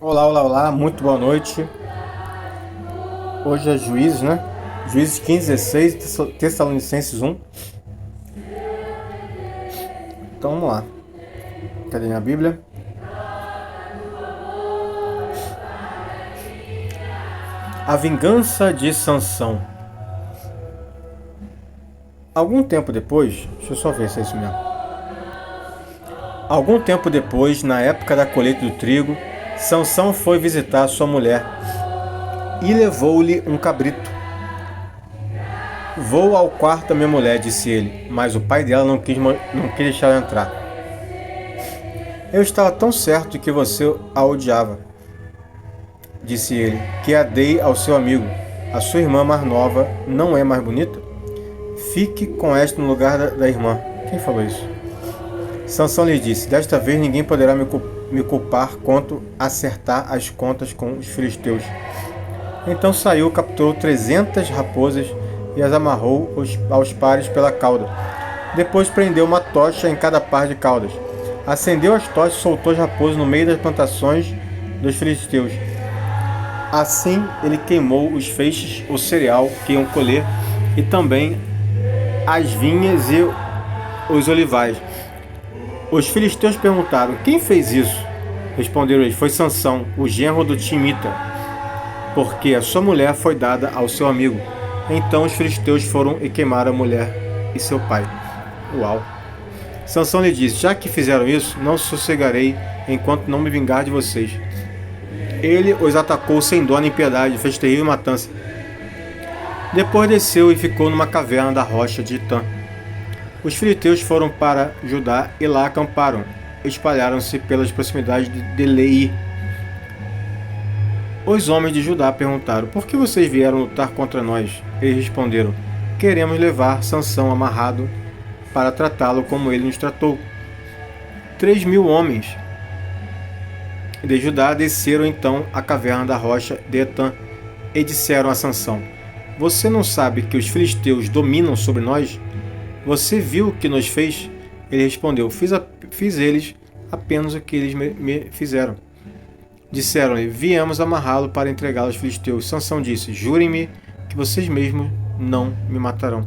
Olá, olá, olá, muito boa noite. Hoje é Juízes, né? Juízes 15, 16, Tessalonicenses 1. Então vamos lá. Cadê minha Bíblia? A vingança de Sansão. Algum tempo depois, deixa eu só ver se é isso mesmo. Algum tempo depois, na época da colheita do trigo, Sansão foi visitar sua mulher e levou-lhe um cabrito. Vou ao quarto da minha mulher, disse ele, mas o pai dela não quis deixá-la entrar. Eu estava tão certo de que você a odiava, disse ele, que a dei ao seu amigo. A sua irmã mais nova não é mais bonita? Fique com esta no lugar da irmã. Quem falou isso? Sansão lhe disse, desta vez ninguém poderá me culpar quanto acertar as contas com os filisteus. Então saiu, capturou 300 raposas e as amarrou aos pares pela cauda. Depois prendeu uma tocha em cada par de caudas. Acendeu as tochas e soltou as raposas no meio das plantações dos filisteus. Assim ele queimou os feixes, o cereal que iam colher, e também as vinhas e os olivais. Os filisteus perguntaram, quem fez isso? Responderam eles, foi Sansão, o genro do Timita, porque a sua mulher foi dada ao seu amigo. Então os filisteus foram e queimaram a mulher e seu pai. Uau! Sansão lhe disse, já que fizeram isso, não sossegarei enquanto não me vingar de vocês. Ele os atacou sem dó nem piedade, fez terrível matança. Depois desceu e ficou numa caverna da rocha de Itã. Os filisteus foram para Judá e lá acamparam. Espalharam-se pelas proximidades de Leí. Os homens de Judá perguntaram, por que vocês vieram lutar contra nós? Eles responderam, queremos levar Sansão amarrado para tratá-lo como ele nos tratou. 3.000 homens de Judá desceram então à caverna da rocha de Etã e disseram a Sansão, você não sabe que os filisteus dominam sobre nós? Você viu o que nos fez? Ele respondeu, fiz eles apenas o que eles me fizeram. Disseram-lhe, viemos amarrá-lo para entregá-lo aos filisteus. Sansão disse, jurem-me que vocês mesmos não me matarão.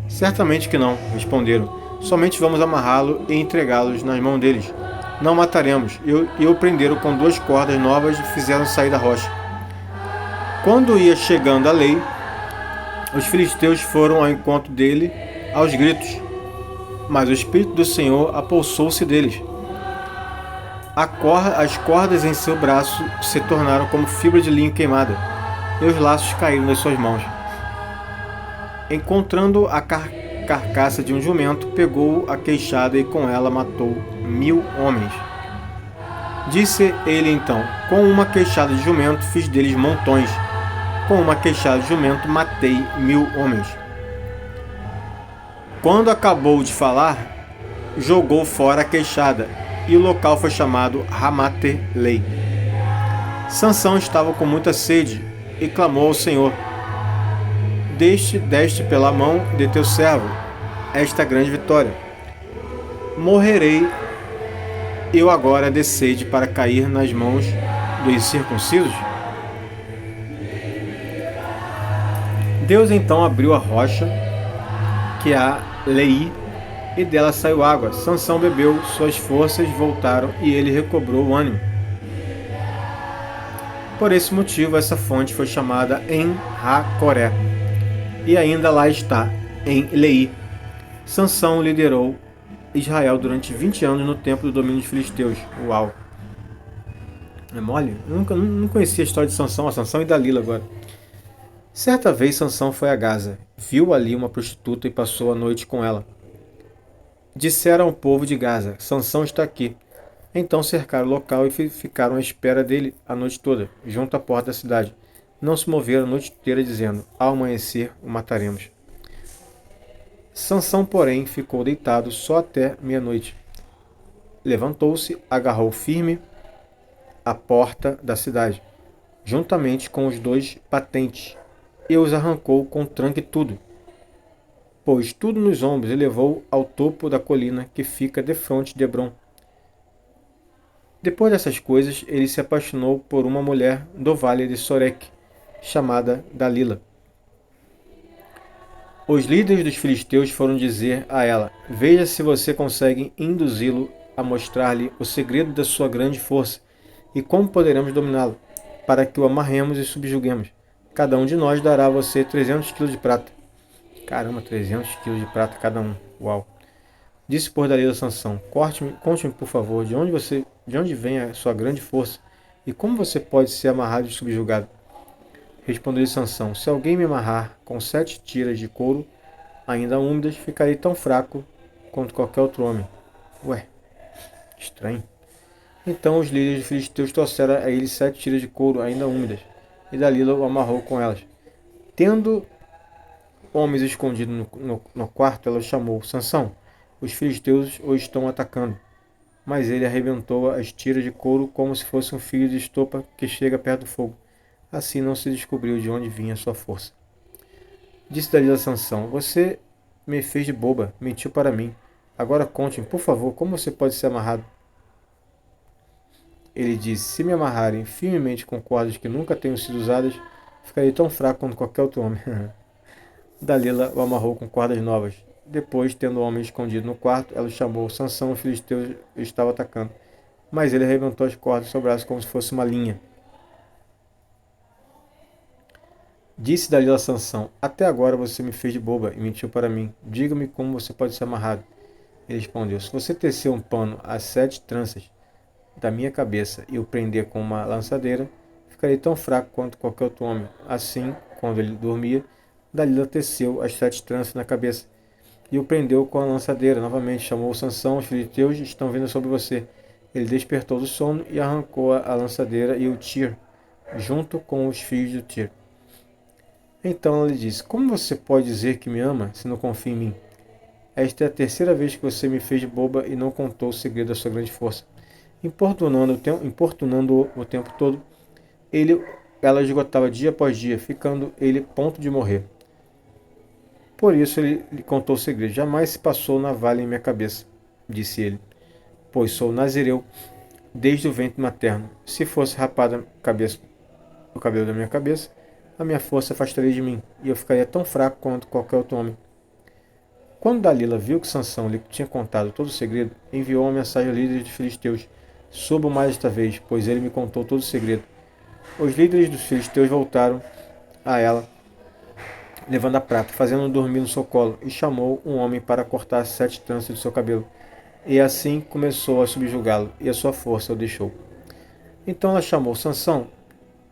Certamente que não, responderam, somente vamos amarrá-lo e entregá-los nas mãos deles. Não mataremos. E o prenderam com 2 cordas novas e fizeram sair da rocha. Quando ia chegando a lei, os filisteus foram ao encontro dele aos gritos, mas o Espírito do Senhor apossou-se deles. As cordas em seu braço se tornaram como fibra de linho queimada, e os laços caíram das suas mãos. Encontrando a carcaça de um jumento, pegou a queixada e com ela matou 1.000 homens. Disse ele então, com uma queixada de jumento fiz deles montões, com uma queixada de jumento matei 1.000 homens. Quando acabou de falar, jogou fora a queixada, e o local foi chamado Ramate-Lei. Sansão estava com muita sede, e clamou ao Senhor, deste pela mão de teu servo esta grande vitória. Morrerei eu agora de sede para cair nas mãos dos incircuncisos? Deus então abriu a rocha, que há Leí, e dela saiu água. Sansão bebeu, suas forças voltaram e ele recobrou o ânimo. Por esse motivo, essa fonte foi chamada En-Hacoré, e ainda lá está, em Leí. Sansão liderou Israel durante 20 anos no tempo do domínio dos filisteus. Uau! É mole? Eu não conhecia a história de Sansão, a Sansão e Dalila agora. Certa vez Sansão foi a Gaza, viu ali uma prostituta e passou a noite com ela. Disseram ao povo de Gaza, Sansão está aqui. Então cercaram o local e ficaram à espera dele a noite toda, junto à porta da cidade. Não se moveram a noite inteira dizendo, ao amanhecer o mataremos. Sansão, porém, ficou deitado só até meia-noite. Levantou-se, agarrou firme a porta da cidade, juntamente com os 2 batentes, e os arrancou com tranque e tudo. Pôs tudo nos ombros e levou ao topo da colina que fica defronte de Hebrom. Depois dessas coisas, ele se apaixonou por uma mulher do vale de Sorek, chamada Dalila. Os líderes dos filisteus foram dizer a ela: Veja se você consegue induzi-lo a mostrar-lhe o segredo da sua grande força e como poderemos dominá-lo, para que o amarremos e subjuguemos. Cada um de nós dará a você 300 quilos de prata. Caramba, 300 quilos de prata cada um. Uau. Disse por Dalila a Sansão: Conte-me, por favor, de onde vem a sua grande força e como você pode ser amarrado e subjugado. Respondeu-lhe Sansão: Se alguém me amarrar com 7 tiras de couro, ainda úmidas, ficarei tão fraco quanto qualquer outro homem. Ué, estranho. Então os líderes dos filisteus trouxeram a ele 7 tiras de couro ainda úmidas, e Dalila o amarrou com elas. Tendo homens escondidos no quarto, ela chamou: Sansão, os filisteus o estão atacando. Mas ele arrebentou as tiras de couro como se fosse um fio de estopa que chega perto do fogo. Assim não se descobriu de onde vinha sua força. Disse Dalila a Sansão: Você me fez de boba, mentiu para mim. Agora conte-me, por favor, como você pode ser amarrado. Ele disse: Se me amarrarem firmemente com cordas que nunca tenham sido usadas, ficarei tão fraco quanto qualquer outro homem. Dalila o amarrou com cordas novas. Depois, tendo o homem escondido no quarto, ela chamou Sansão, o filisteu estava atacando. Mas ele arrebentou as cordas do seu braço como se fosse uma linha. Disse Dalila a Sansão: Até agora você me fez de boba e mentiu para mim. Diga-me como você pode ser amarrado. Ele respondeu: Se você tecer um pano a 7 tranças da minha cabeça e o prender com uma lançadeira, ficarei tão fraco quanto qualquer outro homem. Assim, quando ele dormia, Dalila teceu as 7 tranças na cabeça e o prendeu com a lançadeira. Novamente chamou Sansão: Os filisteus estão vindo sobre você. Ele despertou do sono e arrancou a lançadeira e o tir, junto com os fios do tir. Então ela lhe disse: Como você pode dizer que me ama se não confia em mim? Esta é a terceira vez que você me fez de boba e não contou o segredo da sua grande força. Importunando o tempo todo, ela esgotava dia após dia, ficando ele ponto de morrer. Por isso ele lhe contou o segredo. Jamais se passou navalha em minha cabeça, disse ele, pois sou nazireu desde o ventre materno. Se fosse rapada o cabelo da minha cabeça, a minha força afastaria de mim, e eu ficaria tão fraco quanto qualquer outro homem. Quando Dalila viu que Sansão lhe tinha contado todo o segredo, enviou uma mensagem aos líderes dos filisteus: Subo mais esta vez, pois ele me contou todo o segredo. Os líderes dos filisteus voltaram a ela, levando a prata, fazendo-o dormir no seu colo, e chamou um homem para cortar 7 tranças de seu cabelo. E assim começou a subjugá-lo, e a sua força o deixou. Então ela chamou: Sansão,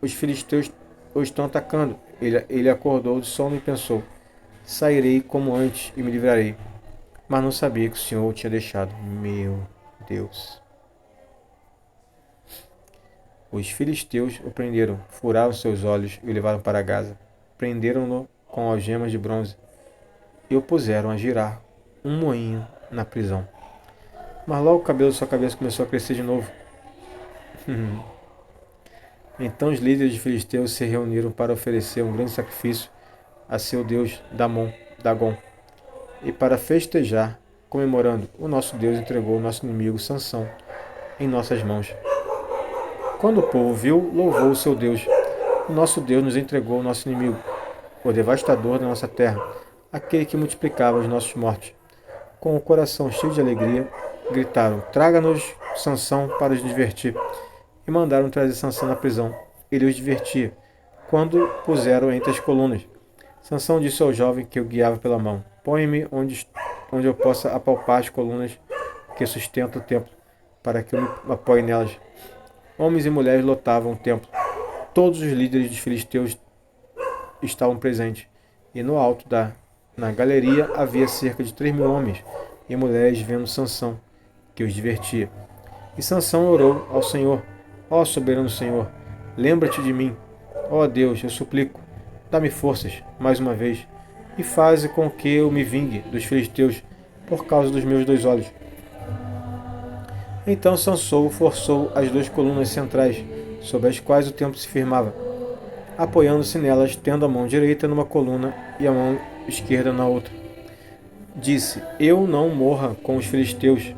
os filisteus o estão atacando. Ele acordou de sono e pensou: Sairei como antes e me livrarei. Mas não sabia que o Senhor o tinha deixado. Meu Deus. Os filisteus o prenderam, furaram seus olhos e o levaram para Gaza. Prenderam-no com algemas de bronze e o puseram a girar um moinho na prisão. Mas logo o cabelo de sua cabeça começou a crescer de novo. Então os líderes de filisteus se reuniram para oferecer um grande sacrifício a seu deus Dagon. E para festejar, comemorando, o nosso Deus entregou o nosso inimigo Sansão em nossas mãos. Quando o povo viu, louvou o seu Deus. O nosso Deus nos entregou o nosso inimigo, o devastador da nossa terra, aquele que multiplicava os nossos mortos. Com o coração cheio de alegria, gritaram: Traga-nos Sansão para os divertir. E mandaram trazer Sansão na prisão. Ele os divertia, quando puseram entre as colunas. Sansão disse ao jovem que o guiava pela mão: Põe-me onde eu possa apalpar as colunas que sustentam o templo, para que eu me apoie nelas. Homens e mulheres lotavam o templo. Todos os líderes dos filisteus estavam presentes, e no alto na galeria havia cerca de 3.000 homens e mulheres vendo Sansão, que os divertia. E Sansão orou ao Senhor: Ó soberano Senhor, lembra-te de mim. Ó Deus, eu suplico, dá-me forças, mais uma vez, e faze com que eu me vingue dos filisteus por causa dos meus 2 olhos. Então Sansão forçou as 2 colunas centrais, sobre as quais o templo se firmava, apoiando-se nelas, tendo a mão direita numa coluna e a mão esquerda na outra. Disse: Eu não morra com os filisteus.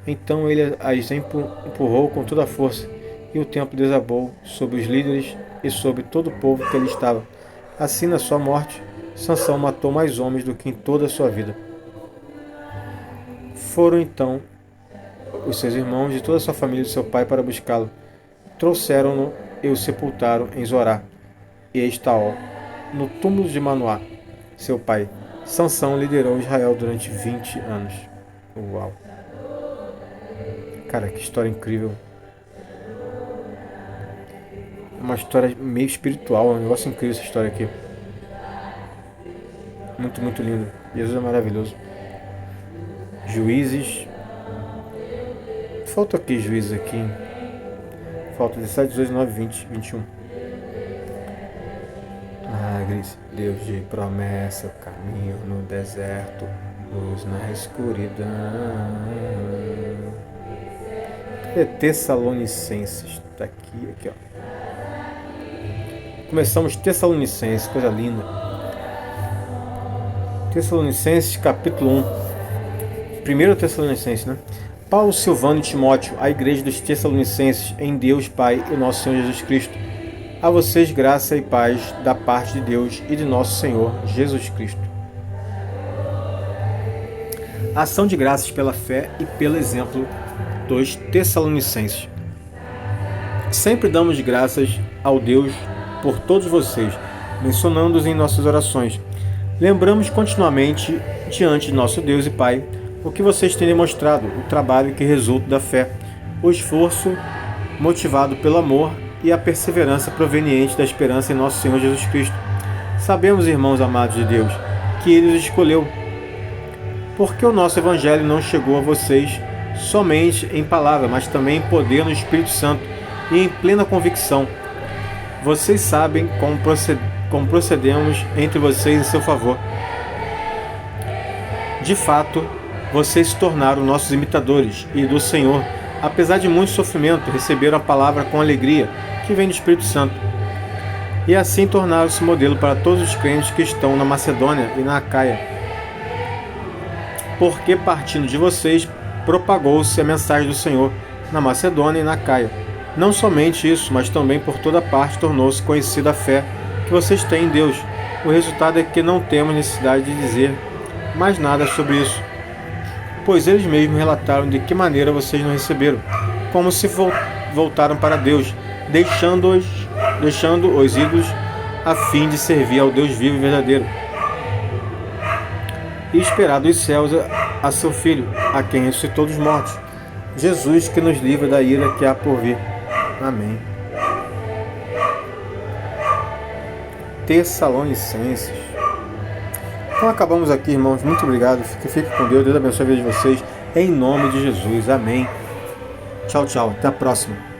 Então ele as empurrou com toda a força, e o templo desabou sobre os líderes e sobre todo o povo que ali estava. Assim, na sua morte, Sansão matou mais homens do que em toda a sua vida. Foram então os seus irmãos e toda a sua família de seu pai para buscá-lo. Trouxeram-no e o sepultaram em Zorá e Estaol, no túmulo de Manoá, seu pai. Sansão liderou Israel durante 20 anos. Uau! Cara, que história incrível. É uma história meio espiritual, é um negócio incrível essa história aqui. Muito, muito lindo. Jesus é maravilhoso. Juízes. Falta aqui juízes aqui. Hein? Falta 17, 18, 19, 20, 21. Milagres, Deus de promessa, caminho no deserto, luz na escuridão. Tessalonicenses, tá aqui, ó. Começamos Tessalonicenses, coisa linda. Tessalonicenses, capítulo 1. Primeiro Tessalonicenses, né? Paulo, Silvano e Timóteo, a igreja dos Tessalonicenses, em Deus Pai e nosso Senhor Jesus Cristo. A vocês graça e paz da parte de Deus e de nosso Senhor Jesus Cristo. Ação de graças pela fé e pelo exemplo dos Tessalonicenses. Sempre damos graças ao Deus por todos vocês, mencionando-os em nossas orações. Lembramos continuamente diante de nosso Deus e Pai o que vocês têm demonstrado, o trabalho que resulta da fé, o esforço motivado pelo amor e a perseverança proveniente da esperança em nosso Senhor Jesus Cristo. Sabemos, irmãos amados de Deus, que Ele os escolheu, porque o nosso Evangelho não chegou a vocês somente em palavra, mas também em poder no Espírito Santo e em plena convicção. Vocês sabem como procedemos entre vocês em seu favor. De fato, vocês se tornaram nossos imitadores e do Senhor, apesar de muito sofrimento, receberam a palavra com alegria que vem do Espírito Santo. E assim tornaram-se modelo para todos os crentes que estão na Macedônia e na Acaia. Porque partindo de vocês, propagou-se a mensagem do Senhor na Macedônia e na Acaia. Não somente isso, mas também por toda parte tornou-se conhecida a fé que vocês têm em Deus. O resultado é que não temos necessidade de dizer mais nada sobre isso, pois eles mesmos relataram de que maneira vocês não receberam, como se voltaram para Deus, deixando os ídolos a fim de servir ao Deus vivo e verdadeiro, e esperar dos céus a seu Filho, a quem ressuscitou dos mortos, Jesus, que nos livra da ira que há por vir. Amém. Tessalonicenses. Então acabamos aqui, irmãos. Muito obrigado. Fique com Deus. Deus abençoe a vida de vocês. Em nome de Jesus. Amém. Tchau, tchau. Até a próxima.